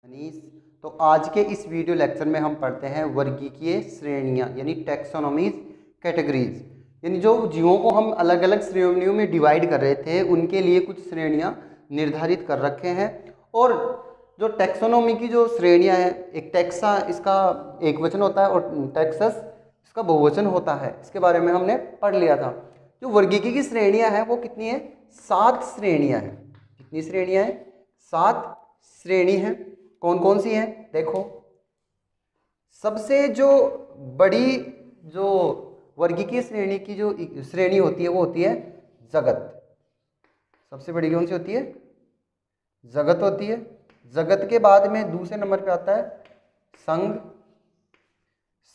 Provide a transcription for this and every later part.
अनीस। तो आज के इस वीडियो लेक्चर में हम पढ़ते हैं वर्गीकीय श्रेणियाँ यानी टैक्सोनॉमीज कैटेगरीज, यानी जो जीवों को हम अलग अलग श्रेणियों में डिवाइड कर रहे थे उनके लिए कुछ श्रेणियाँ निर्धारित कर रखे हैं। और जो टैक्सोनॉमी की जो श्रेणियाँ हैं, एक टैक्सा इसका एक वचन होता है और टैक्सस इसका बहुवचन होता है, इसके बारे में हमने पढ़ लिया था। जो वर्गीकी की श्रेणियाँ हैं वो कितनी है? 7 श्रेणियाँ हैं। कितनी श्रेणियाँ हैं? 7 श्रेणी हैं। कौन कौन सी हैं? देखो, सबसे जो बड़ी जो वर्गीकीय श्रेणी की जो श्रेणी होती है वो होती है जगत। सबसे बड़ी कौन सी होती है? जगत होती है। जगत के बाद में दूसरे नंबर पे आता है संघ।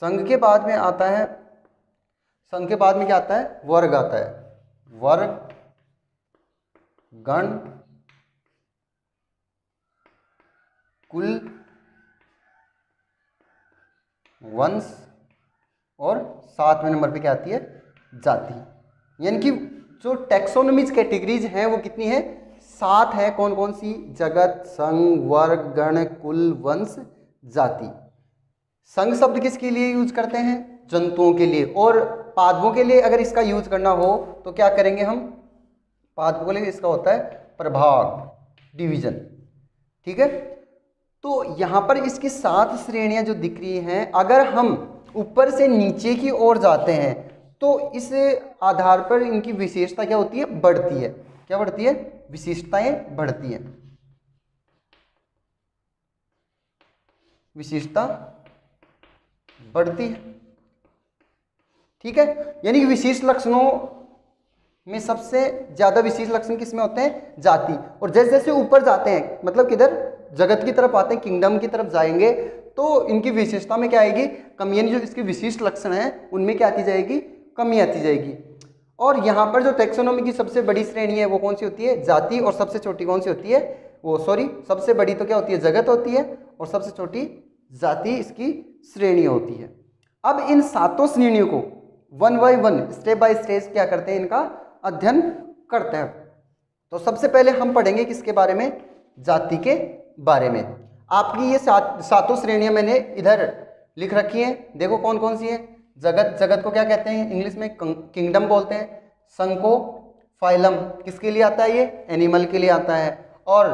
संघ के बाद में आता है, संघ के बाद में क्या आता है? वर्ग आता है। वर्ग, गण, कुल, वंश और 7वें नंबर पे क्या आती है? जाति। यानी कि जो टैक्सोनॉमीज कैटेगरीज हैं वो कितनी है? 7 है। कौन कौन सी? जगत, संघ, वर्ग, गण, कुल, वंश, जाति। संघ शब्द किसके लिए यूज करते हैं? जंतुओं के लिए। और पादपों के लिए अगर इसका यूज करना हो तो क्या करेंगे हम? पादपों के लिए इसका होता है प्रभाग, डिवीजन। ठीक है। तो यहाँ पर इसकी 7 श्रेणियां जो दिख रही हैं, अगर हम ऊपर से नीचे की ओर जाते हैं तो इस आधार पर इनकी विशेषता क्या होती है? बढ़ती है। क्या बढ़ती है? विशिष्टताएं बढ़ती हैं। विशेषता बढ़ती है। ठीक है। यानी कि विशिष्ट लक्षणों में सबसे ज्यादा विशिष्ट लक्षण किसमें होते हैं? जाति। और जैसे जैसे ऊपर जाते हैं, मतलब किधर? जगत की तरफ आते हैं, किंगडम की तरफ जाएंगे तो इनकी विशेषता में क्या आएगी? कमी। यानी जो इसके विशिष्ट लक्षण हैं उनमें क्या आती जाएगी? कमी आती जाएगी। और यहाँ पर जो टैक्सोनॉमी की सबसे बड़ी श्रेणी है वो कौन सी होती है? जाति। और सबसे छोटी कौन सी होती है? सबसे बड़ी तो क्या होती है? जगत होती है। और सबसे छोटी जाति इसकी श्रेणी होती है। अब इन 7 श्रेणियों को one by one, step by step क्या करते हैं? इनका अध्ययन करते हैं। तो सबसे पहले हम पढ़ेंगे किसके बारे में? जाति के बारे में। आपकी ये 7 श्रेणियां मैंने इधर लिख रखी हैं। देखो कौन कौन सी है। जगत, जगत को क्या कहते हैं? इंग्लिश में किंगडम बोलते हैं। संघ को फाइलम, किसके लिए आता है? ये एनिमल के लिए आता है। और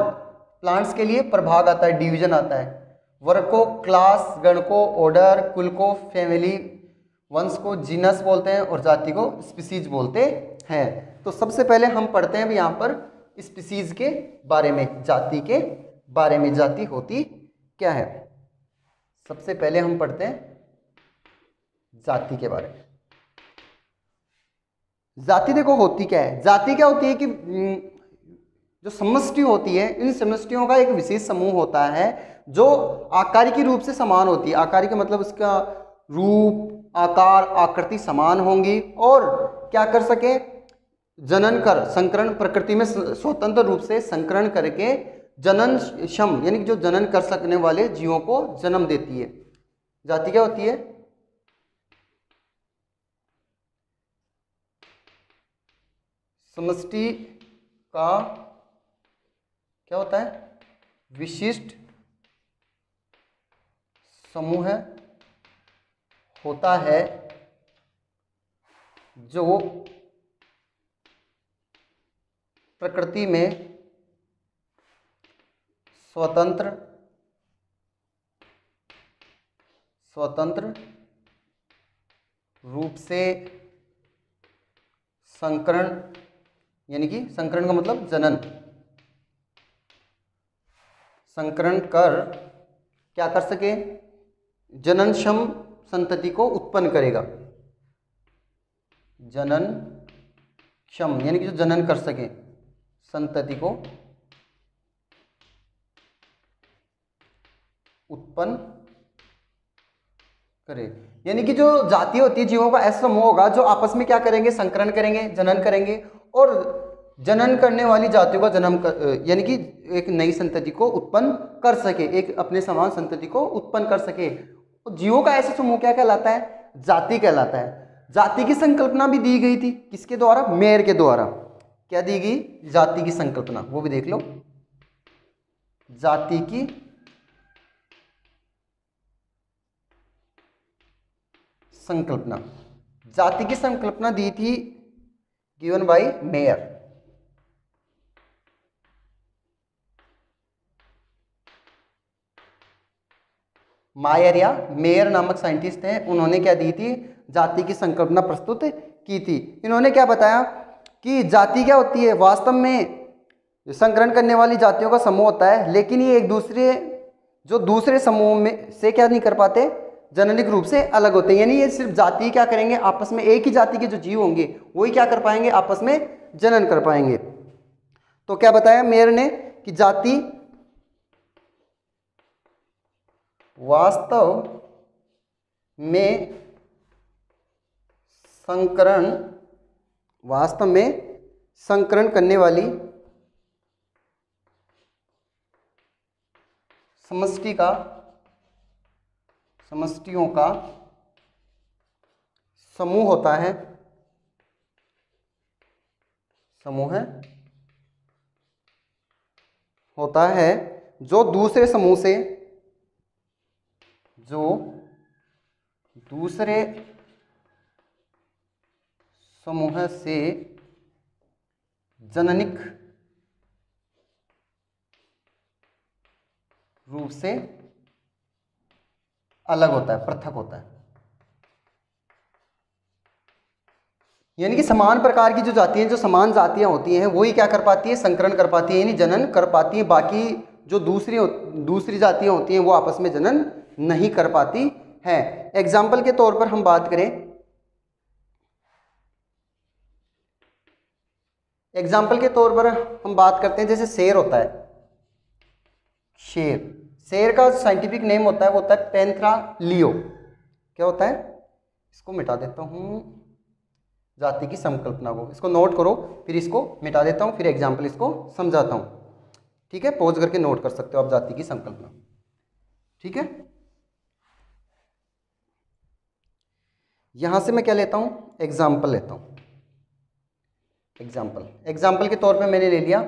प्लांट्स के लिए प्रभाग आता है, डिवीजन आता है। वर्ग को क्लास, गण को ऑर्डर, कुल को फैमिली, वंश को जीनस बोलते हैं और जाति को स्पीसीज बोलते हैं। तो सबसे पहले हम पढ़ते हैं यहाँ पर स्पीसीज के बारे में, जाति के बारे में। जाति होती क्या है? सबसे पहले हम पढ़ते हैं जाति के बारे में। जाति देखो होती क्या है? जाति क्या होती है कि जो समष्टि होती है, इन समष्टियों का एक विशेष समूह होता है जो आकारिकी रूप से समान होती है। आकारिकी मतलब उसका रूप, आकार, आकृति समान होंगी और क्या कर सके? जनन कर, संकरण, प्रकृति में स्वतंत्र रूप से संकरण करके जननक्षम यानी कि जो जनन कर सकने वाले जीवों को जन्म देती है। जाति क्या होती है? समष्टि का क्या होता है? विशिष्ट समूह होता है जो प्रकृति में स्वतंत्र रूप से संकरण, यानी कि संकरण का मतलब जनन, संकरण कर क्या कर सके? जननक्षम संतति को उत्पन्न करेगा। जननक्षम यानी कि जो जनन कर सके संतति को उत्पन्न करे। यानी कि जो जाति होती है, जीवों का ऐसा समूह होगा जो आपस में क्या करेंगे? संकरण करेंगे, जनन करेंगे और जनन करने वाली जातियों का जन्म यानी कि एक नई संतति को उत्पन्न कर सके, एक अपने समान संतति को उत्पन्न कर सके। तो जीवों का ऐसा समूह क्या कहलाता है? जाति कहलाता है। जाति की संकल्पना भी दी गई थी किसके द्वारा? मेयर के द्वारा। क्या दी गई? जाति की संकल्पना, वो भी देख लो। जाति की संकल्पना। जाति की संकल्पना दी थी गिवन बाय मेयर। मायर या मेयर नामक साइंटिस्ट हैं, उन्होंने क्या दी थी, जाति की संकल्पना प्रस्तुत की थी। इन्होंने क्या बताया कि जाति क्या होती है, वास्तव में संकरण करने वाली जातियों का समूह होता है, लेकिन ये एक दूसरे जो दूसरे समूह में से क्या नहीं कर पाते, जननिक रूप से अलग होते हैं। यानी ये सिर्फ जाति क्या करेंगे, आपस में एक ही जाति के जो जीव होंगे वही क्या कर पाएंगे, आपस में जनन कर पाएंगे। तो क्या बताया मेयर ने कि जाति वास्तव में संकरण करने वाली समष्टियों का समूह होता है, जो दूसरे समूह से जननिक रूप से अलग होता है, पृथक होता है। यानी कि समान प्रकार की जो जातियां, जो समान जातियां होती हैं वही क्या कर पाती है, संकरण कर पाती है, यानी जनन कर पाती है। बाकी जो दूसरी जातियां होती हैं वो आपस में जनन नहीं कर पाती है। एग्जाम्पल के तौर पर हम बात करें, करते हैं, जैसे शेर होता है। शेर का साइंटिफिक नेम होता है वो होता है पैंथेरा लियो। क्या होता है, इसको मिटा देता हूं, जाति की संकल्पना को, इसको नोट करो, फिर इसको मिटा देता हूं, फिर एग्जाम्पल इसको समझाता हूं। ठीक है, पॉज करके नोट कर सकते हो आप जाति की संकल्पना। ठीक है, यहां से मैं क्या लेता हूं, एग्जाम्पल लेता हूं। एग्जाम्पल के तौर पे मैंने ले लिया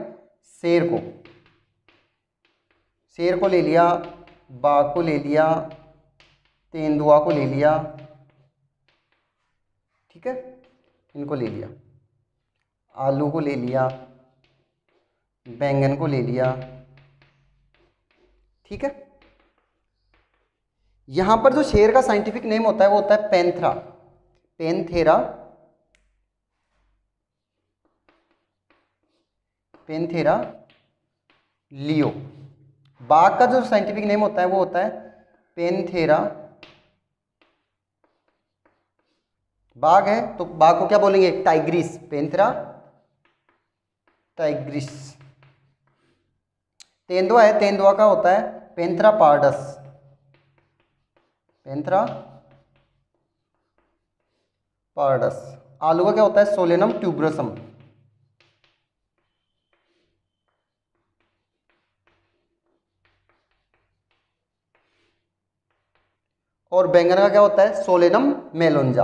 शेर को ले लिया, बाघ को ले लिया, तेंदुआ को ले लिया। ठीक है, इनको ले लिया, आलू को ले लिया, बैंगन को ले लिया। ठीक है, यहां पर जो शेर का साइंटिफिक नेम होता है वो होता है पैंथेरा लियो। बाघ का जो साइंटिफिक नेम होता है वो होता है पैंथेरा, बाघ है तो बाघ को क्या बोलेंगे, टाइग्रिस, पैंथेरा टाइग्रिस। तेंदुआ है, तेंदुआ का होता है पैंथेरा पार्डस। आलू का क्या होता है, सोलेनम ट्यूबरसम। और बैंगन का क्या होता है, सोलेनम मेलोंजा।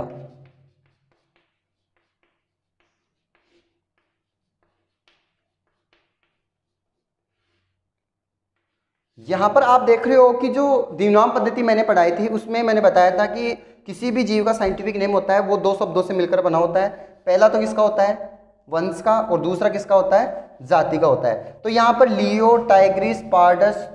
यहां पर आप देख रहे हो कि जो द्विनाम पद्धति मैंने पढ़ाई थी उसमें मैंने बताया था कि किसी भी जीव का साइंटिफिक नेम होता है वो दो शब्दों से मिलकर बना होता है। पहला तो किसका होता है, वंश का, और दूसरा किसका होता है, जाति का होता है। तो यहाँ पर लियो, टाइग्रिस, पार्डस,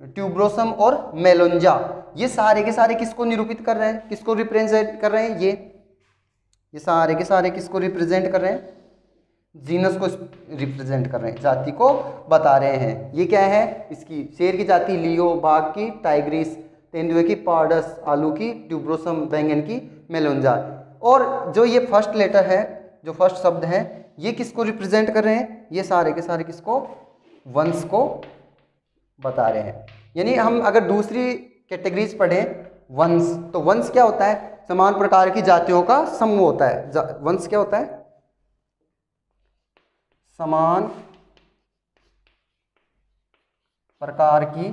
ट्यूबरोसम और मेलोंजा, ये सारे के सारे किसको निरूपित कर रहे हैं, किसको रिप्रेजेंट कर रहे हैं, ये सारे के सारे किसको रिप्रेजेंट कर रहे हैं, जीनस को रिप्रेजेंट कर रहे हैं, जाति को बता रहे हैं। ये क्या है, इसकी शेर की जाति लियो, बाघ की टाइग्रिस, तेंदुए की पार्डस, आलू की ट्यूबरोसम, बैंगन की मेलोंजा। और जो ये फर्स्ट लेटर है, जो फर्स्ट शब्द है, ये किसको रिप्रेजेंट कर रहे हैं, ये सारे के सारे किसको, वंश को बता रहे हैं। यानी हम अगर दूसरी कैटेगरीज पढ़ें वंश, तो वंश क्या होता है, समान प्रकार की जातियों का समूह होता है। वंश क्या होता है, समान प्रकार की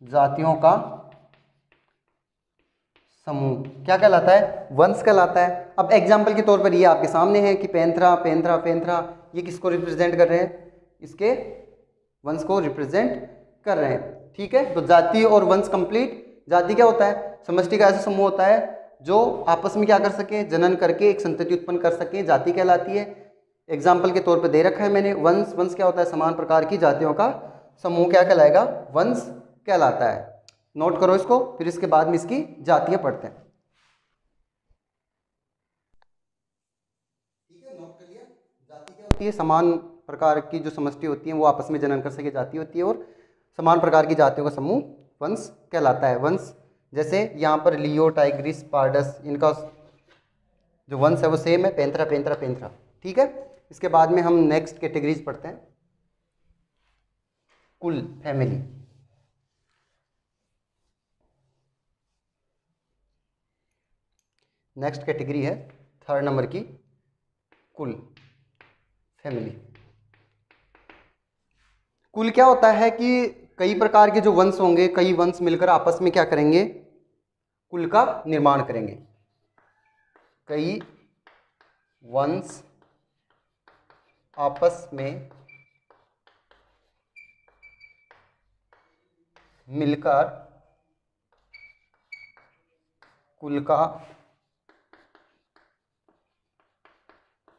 जातियों का समूह क्या कहलाता है, वंश कहलाता है। अब एग्जाम्पल के तौर पर ये आपके सामने है कि पैंथेरा ये किसको रिप्रेजेंट कर रहे हैं, इसके वंश को रिप्रेजेंट कर रहे हैं। ठीक है, तो जाति और वंश कंप्लीट। जाति क्या होता है? समष्टि का ऐसा समूह होता है जो आपस में क्या कर सके, जनन करके एक संतति उत्पन्न कर सके, जाति कहलाती है। एग्जाम्पल के तौर पे दे रखा है मैंने वंश। वंश क्या होता है? समान प्रकार की जातियों का समूह क्या कहलाएगा? वंश कहलाता है। नोट करो इसको, फिर इसके बाद में इसकी जातियां पढ़ते हैं। ठीक है, नोट कर लिया। जाति क्या होती है? समान प्रकार की जो समष्टि होती है वो आपस में जनन कर सके जाति होती है, और समान प्रकार की जातियों का समूह वंश कहलाता है। वंश जैसे यहाँ पर लियो, टाइग्रिस, पारडस, इनका जो वंश है वो सेम है, पैंथरा पैंथरा पैंथरा। ठीक है, इसके बाद में हम नेक्स्ट कैटेगरीज पढ़ते हैं। कुल, फैमिली। नेक्स्ट कैटेगरी है 3rd नंबर की, कुल, फैमिली। कुल क्या होता है कि कई प्रकार के जो वंश होंगे, कई वंश मिलकर आपस में क्या करेंगे? कुल का निर्माण करेंगे। कई वंश आपस में मिलकर कुल का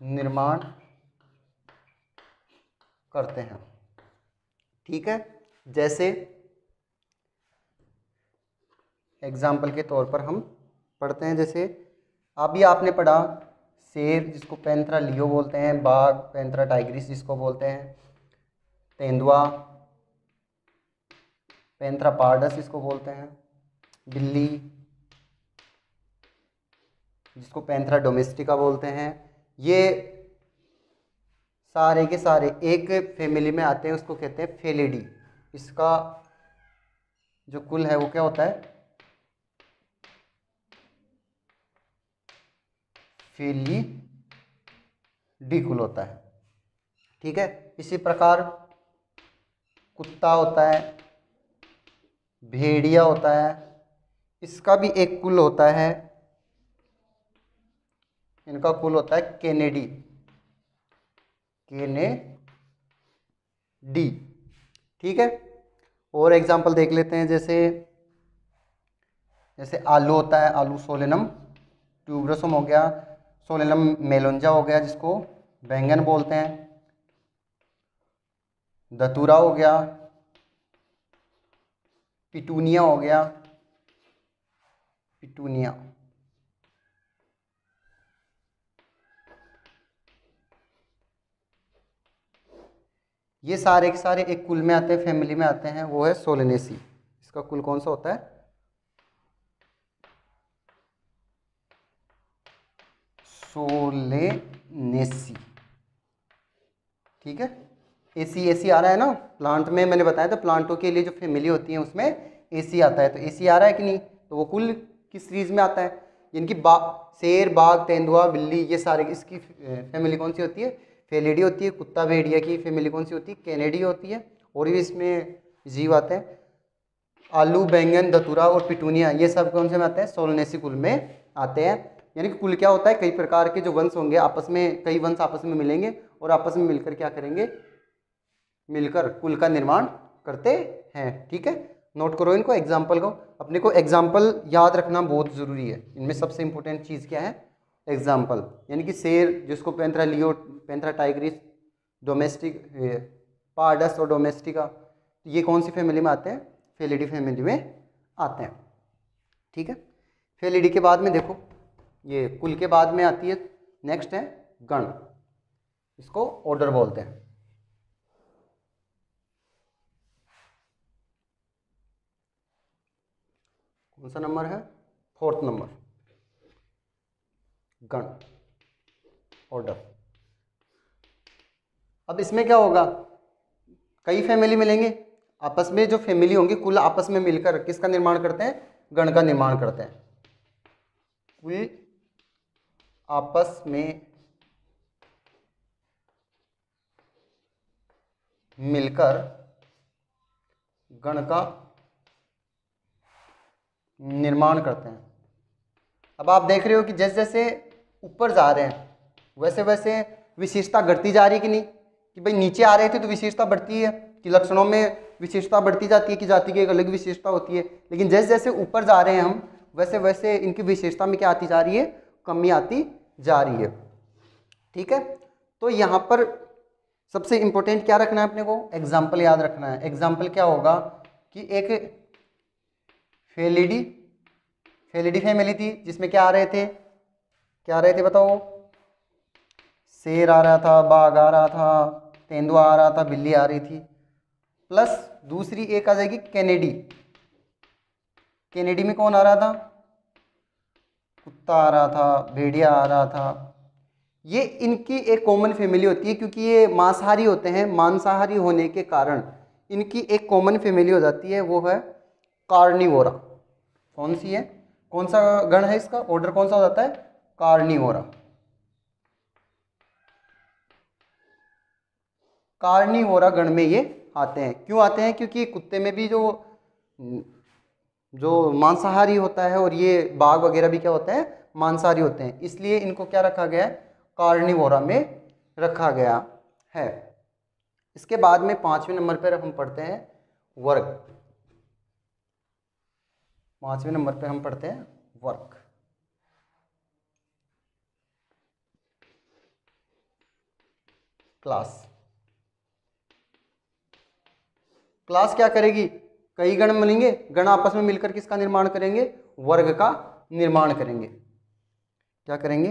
निर्माण करते हैं। ठीक है, जैसे एग्जाम्पल के तौर पर हम पढ़ते हैं, जैसे अभी आपने पढ़ा शेर जिसको पैंथरा लियो बोलते हैं, बाघ पैंथरा टाइग्रिस जिसको बोलते हैं, तेंदुआ पैंथरा पारडस जिसको बोलते हैं, बिल्ली जिसको पैंथरा डोमेस्टिका बोलते हैं, ये सारे के सारे एक फैमिली में आते हैं, उसको कहते हैं फेलिडी। इसका जो कुल है वो क्या होता है? फेलिडी कुल होता है। ठीक है, इसी प्रकार कुत्ता होता है, भेड़िया होता है, इसका भी एक कुल होता है, इनका कुल होता है केनेडी, केनेडी। ठीक है, और एग्जाम्पल देख लेते हैं, जैसे आलू होता है, आलू सोलेनम ट्यूबरसम हो गया, सोलेनम मेलोंजा हो गया जिसको बैंगन बोलते हैं, धतूरा हो गया, पिटूनिया हो गया, पिटूनिया। ये सारे के सारे एक कुल में आते हैं, फैमिली में आते हैं, वो है सोलेनेसी। इसका कुल कौन सा होता है? सोलेनेसी। ठीक है, एसी एसी आ रहा है ना प्लांट में, मैंने बताया था प्लांटों के लिए जो फैमिली होती है उसमें एसी आता है, तो एसी आ रहा है कि नहीं? तो वो कुल किस सीरीज में आता है? इनकी शेर, बाघ, तेंदुआ, बिल्ली, ये सारे इसकी फैमिली कौन सी होती है? फेलिडी होती है। कुत्ता भेड़िया की फैमिली कौन सी होती है? कैनेडी होती है। और भी इसमें जीव आते हैं, आलू, बैंगन, धतूरा और पिटूनिया, ये सब कौन से में आते हैं? सोलनेसी कुल में आते हैं। यानी कि कुल क्या होता है? कई प्रकार के जो वंश होंगे आपस में, कई वंश आपस में मिलेंगे और आपस में मिलकर क्या करेंगे? मिलकर कुल का निर्माण करते हैं। ठीक है, नोट करो इनको, एग्जाम्पल को। अपने को एग्जाम्पल याद रखना बहुत ज़रूरी है। इनमें सबसे इंपॉर्टेंट चीज़ क्या है? एग्जाम्पल। यानी कि शेर जिसको पैंथरा लियो, पैंथरा टाइग्रिस, डोमेस्टिक, पारडस और डोमेस्टिका, ये कौन सी फैमिली में आते हैं? फेलिडी फैमिली में आते हैं। ठीक है, फेलिडी के बाद में देखो, ये कुल के बाद में आती है, नेक्स्ट है गण। इसको ऑर्डर बोलते हैं। कौन सा नंबर है? 4th नंबर, गण, ऑर्डर। अब इसमें क्या होगा? कई फैमिली मिलेंगे, आपस में जो फैमिली होंगी कुल आपस में मिलकर किसका निर्माण करते हैं? गण का निर्माण करते हैं। कुल आपस में मिलकर गण का निर्माण करते हैं। अब आप देख रहे हो कि जैसे जैसे ऊपर जा रहे हैं वैसे वैसे विशेषता घटती जा रही कि नहीं? कि भाई नीचे आ रहे थे तो विशेषता बढ़ती है कि लक्षणों में विशेषता बढ़ती जाती है कि जाति की एक अलग विशेषता होती है, लेकिन जैसे जैसे ऊपर जा रहे हैं हम वैसे वैसे इनकी विशेषता में क्या आती जा रही है, कमी आती जा रही है। ठीक है, तो यहाँ पर सबसे इंपॉर्टेंट क्या रखना है अपने को, एग्जाम्पल याद रखना है। एग्जाम्पल क्या होगा कि एक फेलिडी फैमिली थी जिसमें क्या आ रहे थे बताओ, शेर आ रहा था, बाघ आ रहा था, तेंदुआ आ रहा था, बिल्ली आ रही थी, प्लस दूसरी एक आ जाएगी कैनेडी में कौन आ रहा था, कुत्ता आ रहा था, भेड़िया आ रहा था। ये इनकी एक कॉमन फैमिली होती है क्योंकि ये मांसाहारी होते हैं, मांसाहारी होने के कारण इनकी एक कॉमन फैमिली हो जाती है, वो है कार्निवोरा। कौन सी है, कौन सा गण है इसका, ऑर्डर कौन सा हो जाता है, कार्निवोरा। कार्निवोरा गण में ये आते हैं। क्यों आते हैं, क्योंकि कुत्ते में भी जो मांसाहारी होता है और ये बाघ वगैरह भी क्या होते हैं, मांसाहारी होते हैं, इसलिए इनको क्या रखा गया है, कार्निवोरा में रखा गया है। इसके बाद में 5वें नंबर पर हम पढ़ते हैं वर्ग। 5वें नंबर पर हम पढ़ते हैं वर्ग। क्लास क्या करेगी, कई गण बनेंगे, गण आपस में मिलकर किसका निर्माण करेंगे, वर्ग का निर्माण करेंगे। क्या करेंगे,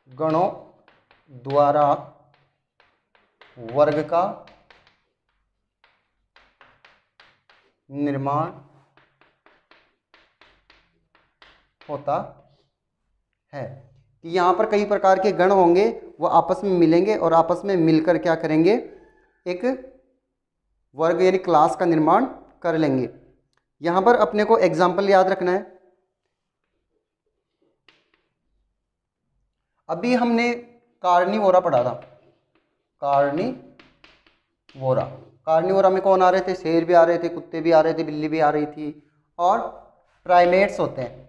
गणों द्वारा वर्ग का निर्माण होता है। कि यहाँ पर कई प्रकार के गण होंगे, वो आपस में मिलेंगे और आपस में मिलकर क्या करेंगे, एक वर्ग यानी क्लास का निर्माण कर लेंगे। यहाँ पर अपने को एग्जाम्पल याद रखना है। अभी हमने कार्निवोरा पढ़ा था, कार्निवोरा में कौन आ रहे थे, शेर भी आ रहे थे, कुत्ते भी आ रहे थे, बिल्ली भी आ रही थी, और प्राइमेट्स होते हैं।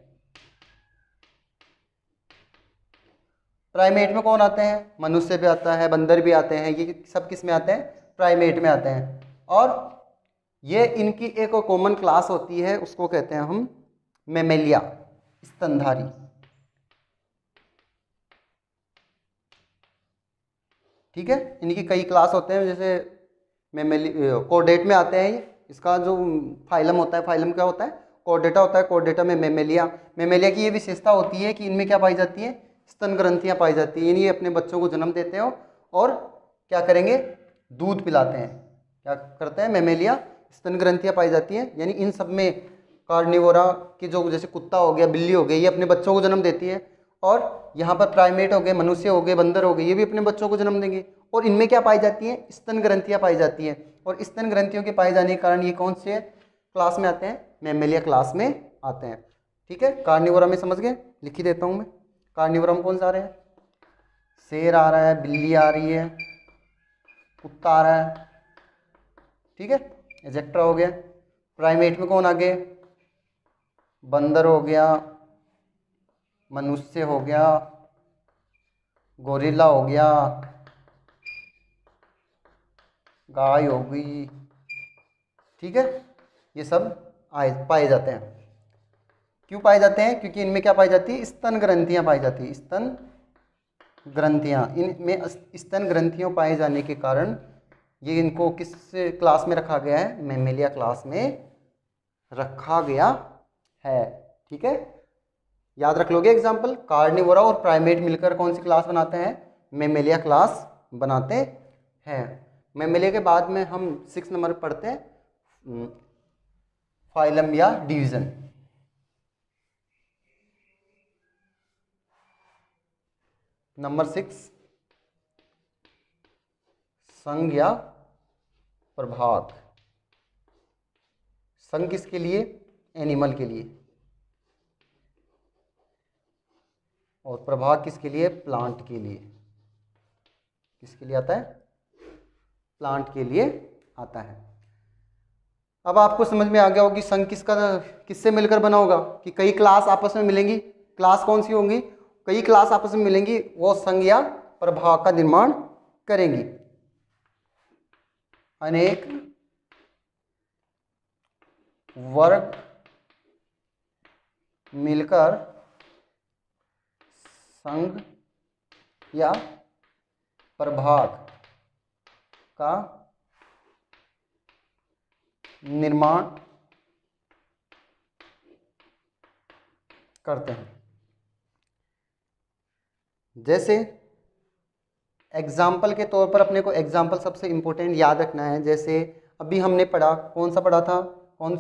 प्राइमेट में कौन आते हैं, मनुष्य भी आता है, बंदर भी आते हैं, ये सब किस में आते हैं, प्राइमेट में आते हैं। और ये इनकी एक कॉमन क्लास होती है, उसको कहते हैं हम मैमेलिया, स्तनधारी। ठीक है, इनकी कई क्लास होते हैं, जैसे कोर्डेट में आते हैं ये, इसका जो फाइलम होता है, फाइलम क्या होता है, कोर्डेटा होता है, कोर्डेटा में मैमेलिया की ये विशेषता होती है कि इनमें क्या पाई जाती है, स्तन ग्रंथियां पाई जाती हैं। यानी ये अपने बच्चों को जन्म देते हो और क्या करेंगे, दूध पिलाते हैं। क्या करते हैं, मैमेलिया, स्तन ग्रंथियां पाई जाती हैं। यानी इन सब में कार्निवोरा की जो जैसे कुत्ता हो गया, बिल्ली हो गई, ये अपने बच्चों को जन्म देती है। और यहाँ पर प्राइमेट हो गए, मनुष्य हो गए, बंदर हो गए, ये भी अपने बच्चों को जन्म देंगे। और इनमें क्या पाई जाती है, स्तन ग्रंथियां पाई जाती हैं। और स्तन ग्रंथियों के पाए जाने के कारण ये कौन से क्लास में आते हैं, मैमेलिया क्लास में आते हैं। ठीक है, कार्निवोरा में समझ गए, लिख ही देता हूँ मैं। कार्निवोरा में कौन सा आ रहा है, शेर आ रहा है, बिल्ली आ रही है, कुत्ता आ रहा है। ठीक है, एजेक्ट्रा हो गया। प्राइमेट में कौन आ गए, बंदर हो गया, मनुष्य हो गया, गोरिल्ला हो गया, गाय हो गई। ठीक है, ये सब पाए जाते हैं। क्यों पाए जाते हैं, क्योंकि इनमें क्या पाई जाती है, स्तन ग्रंथियां पाई जाती है। स्तन ग्रंथियां, इनमें स्तन ग्रंथियों पाए जाने के कारण ये इनको किस क्लास में रखा गया है, मैमेलिया क्लास में रखा गया है। ठीक है, याद रख लोगे एग्जाम्पल, कार्निवोरा और प्राइमेट मिलकर कौन सी क्लास बनाते हैं, मैमेलिया क्लास बनाते हैं। मैमेलिया के बाद में हम 6 नंबर पढ़ते हैं फाइलम या डिवीजन। नंबर 6 संघ या प्रभाग। संघ किसके लिए, एनिमल के लिए, और प्रभाग किसके लिए, प्लांट के लिए। किसके लिए आता है, प्लांट के लिए आता है। अब आपको समझ में आ गया होगा कि संघ किससे मिलकर बना होगा, कि कई क्लास आपस में मिलेंगी। क्लास कौन सी होंगी, कई क्लास आपस में मिलेंगी, वो संघ या प्रभाग का निर्माण करेंगी। अनेक वर्ग मिलकर संघ या प्रभाग का निर्माण करते हैं। जैसे एग्जाम्पल के तौर पर अपने को एग्जाम्पल सबसे इंपॉर्टेंट याद रखना है। जैसे अभी हमने पढ़ा, कौन सा पढ़ा था, कौन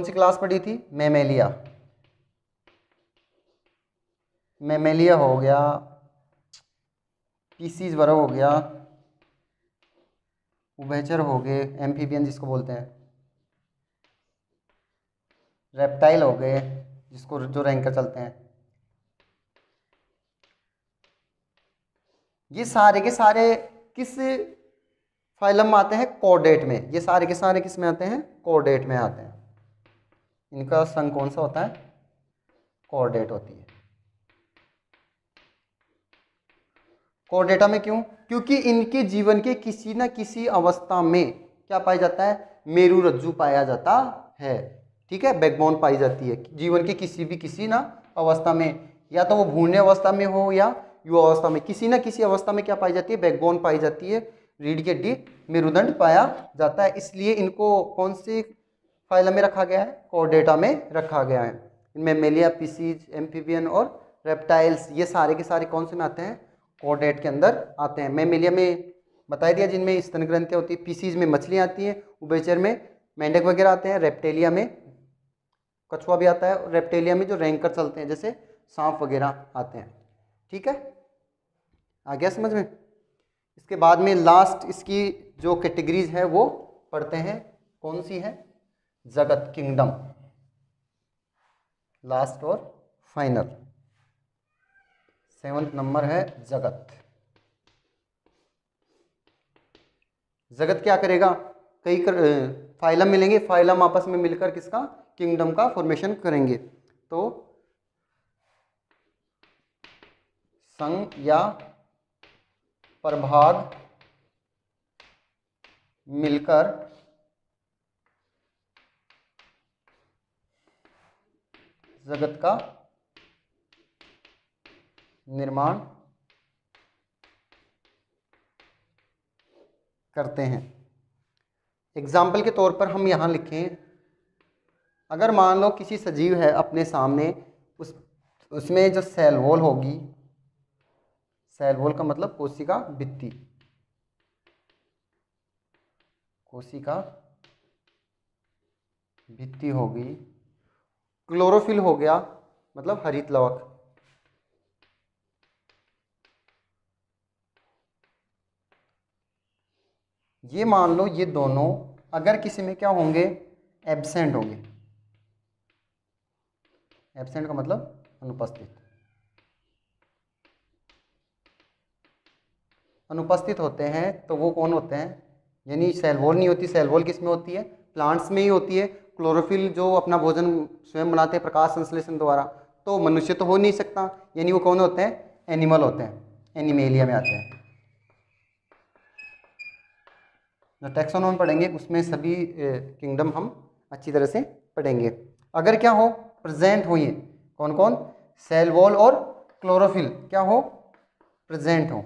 सी क्लास पढ़ी थी, मैमेलिया। मैमेलिया हो गया, पीसीज वर्ग हो गया, उभयचर हो गए, एम्फीबियन जिसको बोलते हैं, रेप्टाइल हो गए जिसको जो रैंकर चलते हैं। ये सारे के सारे किस फाइलम में आते हैं, कॉर्डेट में। ये सारे के सारे किस में आते हैं, कॉर्डेट में आते हैं। इनका संघ कौन सा होता है, कॉर्डेट होती है। कॉर्डेटा में क्यों, क्योंकि इनके जीवन के किसी न किसी अवस्था में क्या पाया जाता है, मेरुरज्जु पाया जाता है। ठीक है, बैकबोन पाई जाती है जीवन के किसी ना अवस्था में, या तो वो भ्रूण अवस्था में हो या युवा अवस्था में, किसी न किसी अवस्था में क्या पाई जाती है, बैकबोन पाई जाती है, रीढ़ की हड्डी, मेरुदंड पाया जाता है। इसलिए इनको कौन सी फाइलम में रखा गया है, कॉर्डेटा में रखा गया है। इनमें मेलिया, पीसीज, एम्फीबियन और रेप्टाइल्स ये सारे के सारे कौन से में आते हैं, कॉर्डेट के अंदर आते हैं। मैमेलिया में बता दिया जिनमें स्तन ग्रंथियां होती है, पीसीज में मछलियां आती हैं, उभयचर में मेंढक वगैरह आते हैं, रेप्टेलिया में कछुआ भी आता है, और रेप्टेलिया में जो रैंकर चलते हैं जैसे सांप वगैरह आते हैं। ठीक है, आ गया समझ में। इसके बाद में लास्ट इसकी जो कैटेगरीज है वो पढ़ते हैं, कौन सी है, जगत, किंगडम। लास्ट और फाइनल 7th नंबर है जगत। जगत क्या करेगा, कई फाइलम मिलेंगे, फाइलम आपस में मिलकर किसका, किंगडम का फॉर्मेशन करेंगे। तो संघ या प्रभाग मिलकर जगत का निर्माण करते हैं। एग्जाम्पल के तौर पर हम यहाँ लिखें, अगर मान लो किसी सजीव है अपने सामने, उसमें जो सेल वॉल होगी, सेल वॉल का मतलब कोशिका भित्ति, कोशिका भित्ति होगी, क्लोरोफिल हो गया मतलब हरित लवक, ये मान लो ये दोनों अगर किसी में क्या होंगे, एब्सेंट होंगे। एब्सेंट का मतलब अनुपस्थित, अनुपस्थित होते हैं तो वो कौन होते हैं, यानी सेल वॉल नहीं होती। सेल वॉल किस में होती है, प्लांट्स में ही होती है। क्लोरोफिल जो अपना भोजन स्वयं बनाते हैं प्रकाश संश्लेषण द्वारा, तो मनुष्य तो हो नहीं सकता, यानी वो कौन होते हैं, एनिमल होते हैं, एनिमेलिया में आते हैं। जो टैक्सोनॉमी पढ़ेंगे उसमें सभी किंगडम हम अच्छी तरह से पढ़ेंगे। अगर क्या हो, प्रेजेंट हो, ये कौन कौन, सेल वॉल और क्लोरोफिल क्या हो, प्रेजेंट हो,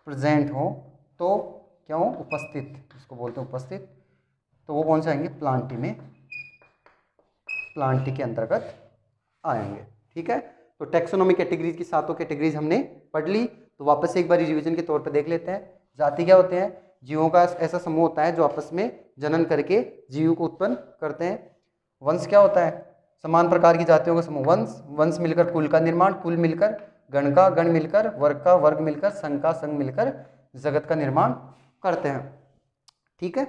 प्रेजेंट हो तो क्या हो, उपस्थित, जिसको बोलते हैं उपस्थित, तो वो कौन से आएंगे, प्लांटी में, प्लांटी के अंतर्गत आएंगे। ठीक है, तो टैक्सोनॉमी कैटेगरीज की सातों कैटेगरीज हमने पढ़ ली। तो वापस से एक बार रिवीजन के तौर पर देख लेते हैं। जाति क्या होते हैं, जीवों का ऐसा समूह होता है जो आपस में जनन करके जीव को उत्पन्न करते हैं। वंश क्या होता है, समान प्रकार की जातियों का समूह वंश, वंश मिलकर कुल का निर्माण, कुल मिलकर गण का गण मिलकर, वर्ग का वर्ग मिलकर, संघ का संघ मिलकर जगत का निर्माण करते हैं। ठीक है,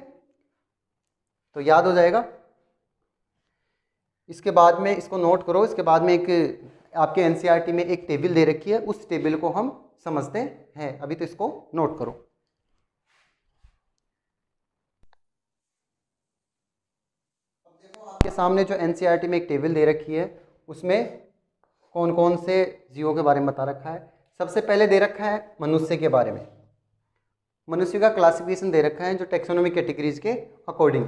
तो याद हो जाएगा। इसके बाद में इसको नोट करो, इसके बाद में एक आपके एनसीईआरटी में एक टेबल दे रखी है, उस टेबल को हम समझते हैं। अभी तो इसको नोट करो। अब देखो आपके सामने जो एनसीईआरटी में एक टेबल दे रखी है, उसमें कौन कौन से जीवों के बारे में बता रखा है। सबसे पहले दे रखा है मनुष्य के बारे में, मनुष्य का क्लासिफिकेशन दे रखा है जो टेक्सोनॉमिक कैटेगरीज के अकॉर्डिंग।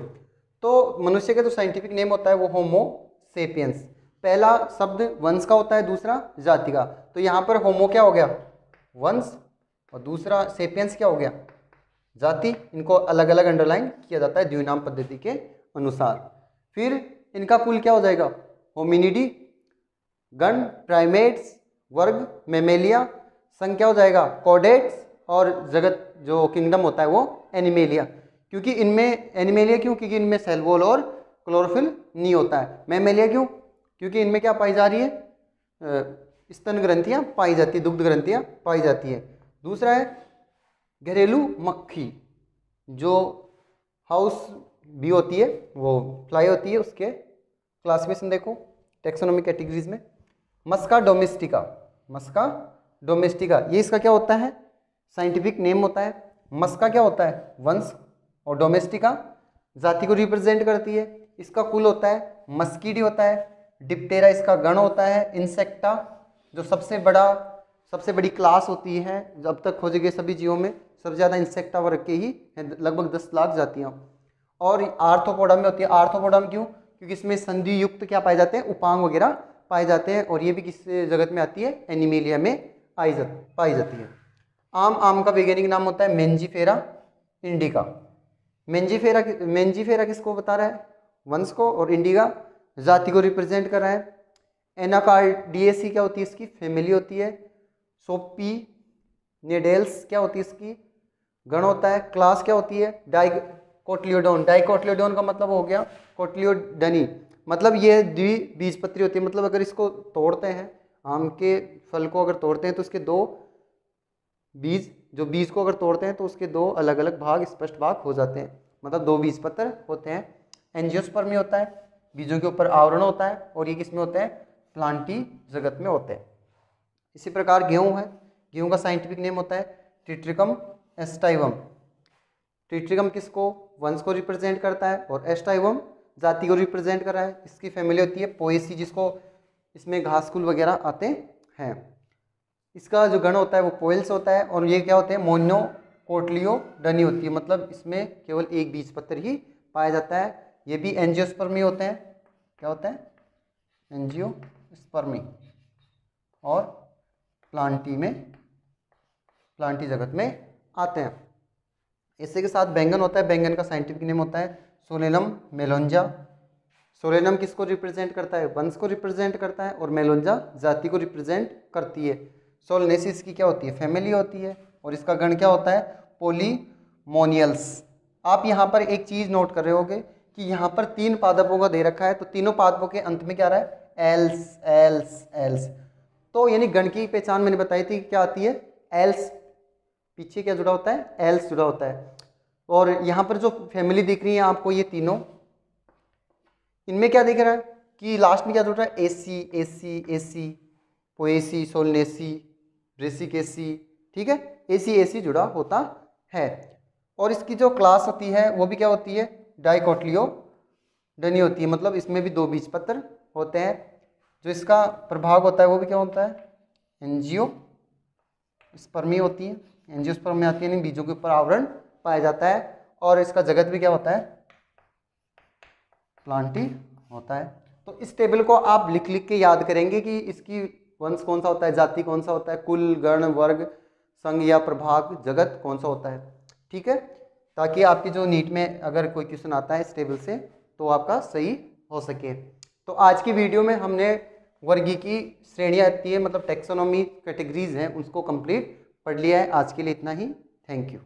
तो मनुष्य का जो साइंटिफिक नेम होता है वो होमो सेपियंस। पहला शब्द वंश का होता है, दूसरा जाति का। तो यहाँ पर होमो क्या हो गया, वंश, और दूसरा सेपियंस क्या हो गया, जाति। इनको अलग अलग अंडरलाइन किया जाता है द्विनाम पद्धति के अनुसार। फिर इनका कुल क्या हो जाएगा, होमिनिडी, गण प्राइमेट्स, वर्ग मेमेलिया, संघ क्या हो जाएगा कॉर्डेट्स, और जगत जो किंगडम होता है वो एनिमेलिया। क्योंकि इनमें एनिमेलिया क्यों, क्योंकि इनमें सेल वॉल और क्लोरोफिल नहीं होता है। मेमेलिया क्यों, क्योंकि इनमें क्या पाई जा रही है, स्तन ग्रंथियाँ पाई जाती है, दुग्ध ग्रंथियाँ पाई जाती है। दूसरा है घरेलू मक्खी, जो हाउस बी होती है, वो फ्लाई होती है, उसके क्लासिफिकेशन देखो टेक्सोनॉमिक कैटेगरीज में। मस्का डोमेस्टिका, मस्का डोमेस्टिका ये इसका क्या होता है, साइंटिफिक नेम होता है। मस्का क्या होता है, वंश, और डोमेस्टिका जाति को रिप्रेजेंट करती है। इसका कुल होता है मस्कीडी होता है। डिप्टेरा इसका गण होता है। इंसेक्टा जो सबसे बड़ी क्लास होती है जो अब तक खोजे गए सभी जीवों में, सबसे ज़्यादा इंसेक्टा वर्ग के ही लगभग 10 लाख जातियाँ। और आर्थ्रोपोडा में होती है। आर्थ्रोपोडा में क्यों, क्योंकि इसमें संधि युक्त क्या पाए जाते हैं, उपांग वगैरह पाए जाते हैं, और ये भी किस जगत में आती है, एनिमेलिया में पाई जाती है। आम का वैज्ञानिक नाम होता है मेंजीफेरा इंडिका। मेंजीफेरा किसको बता रहा है, वंश को, और इंडिका जाति को रिप्रेजेंट कर रहा है। एनाकार्डियेसी क्या होती है, इसकी फैमिली होती है। सोपी नेडेल्स क्या होती है, इसकी गण होता है। क्लास क्या होती है, डाइकोटिलिडोन। डाइकोटिलिडोन का मतलब हो गया कोटिलिडोनी, मतलब ये द्विबीजपत्री होती है। मतलब अगर इसको तोड़ते हैं, आम के फल को अगर तोड़ते हैं तो उसके दो बीज, जो बीज को अगर तोड़ते हैं तो उसके दो अलग अलग भाग, स्पष्ट भाग हो जाते हैं, मतलब दो बीजपत्र होते हैं। एंजियोस्पर्मी होता है, बीजों के ऊपर आवरण होता है, और ये किसमें होते हैं, प्लांटी जगत में होते हैं। इसी प्रकार गेहूं है, गेहूं का साइंटिफिक नेम होता है ट्रिट्रिकम एस्टाइवम। ट्रिट्रिकम किसको, वंश को रिप्रेजेंट करता है, और एस्टाइवम जाति को रिप्रेजेंट कर रहा है। इसकी फैमिली होती है पोएसी, जिसको इसमें घासकुल वगैरह आते हैं। इसका जो गण होता है वो पोइल्स होता है, और ये क्या होते हैं, मोनोकोटिलिडोनी होती है, मतलब इसमें केवल एक बीजपत्र ही पाया जाता है। ये भी एंजियोस्पर्मी होते हैं। क्या होता है, एंजियोस्पर्मी, और प्लांटी जगत में आते हैं। इसी के साथ बैंगन होता है। बैंगन का साइंटिफिक नेम होता है सोलेनम मेलोंजा। सोलेनम किसको रिप्रेजेंट करता है, वंश को रिप्रेजेंट करता है, और मेलोंजा जाति को रिप्रेजेंट करती है। सोलनेसिस की क्या होती है, फैमिली होती है, और इसका गण क्या होता है, पोलीमोनियल्स। आप यहाँ पर एक चीज़ नोट कर रहे होगे कि यहाँ पर 3 पादपों का दे रखा है, तो तीनों पादपों के अंत में क्या रहा है, एल्स एल्स एल्स। तो यानी गण की पहचान मैंने बताई थी क्या आती है, एल्स, पीछे क्या जुड़ा होता है, एल्स जुड़ा होता है। और यहाँ पर जो फैमिली दिख रही है आपको, ये तीनों, इनमें क्या दिख रहा है कि लास्ट में क्या जुड़ रहा है, AC AC AC, Poaceae, Solanaceae, Brassicaceae, ठीक है, एसी एसी जुड़ा होता है। और इसकी जो क्लास होती है वो भी क्या होती है, डाइकोटिलिडोनी होती है, मतलब इसमें भी 2 बीजपत्र होते हैं। जो इसका प्रभाग होता है वो भी क्या होता है, एंजियोस्पर्मी होती है। एंजियोस्पर्मी आती है, नहीं बीजों के ऊपर आवरण पाया जाता है, और इसका जगत भी क्या होता है, प्लांटी होता है। तो इस टेबल को आप लिख के याद करेंगे कि इसकी वंश कौन सा होता है, जाति कौन सा होता है, कुल, गण, वर्ग, संघ या प्रभाग, जगत कौन सा होता है, ठीक है, ताकि आपकी जो नीट में अगर कोई क्वेश्चन आता है इस टेबल से तो आपका सही हो सके। तो आज की वीडियो में हमने वर्गीय की श्रेणियाँ आती है, मतलब टेक्सोनॉमी कैटेगरीज हैं, उसको कंप्लीट पढ़ लिया है। आज के लिए इतना ही, थैंक यू।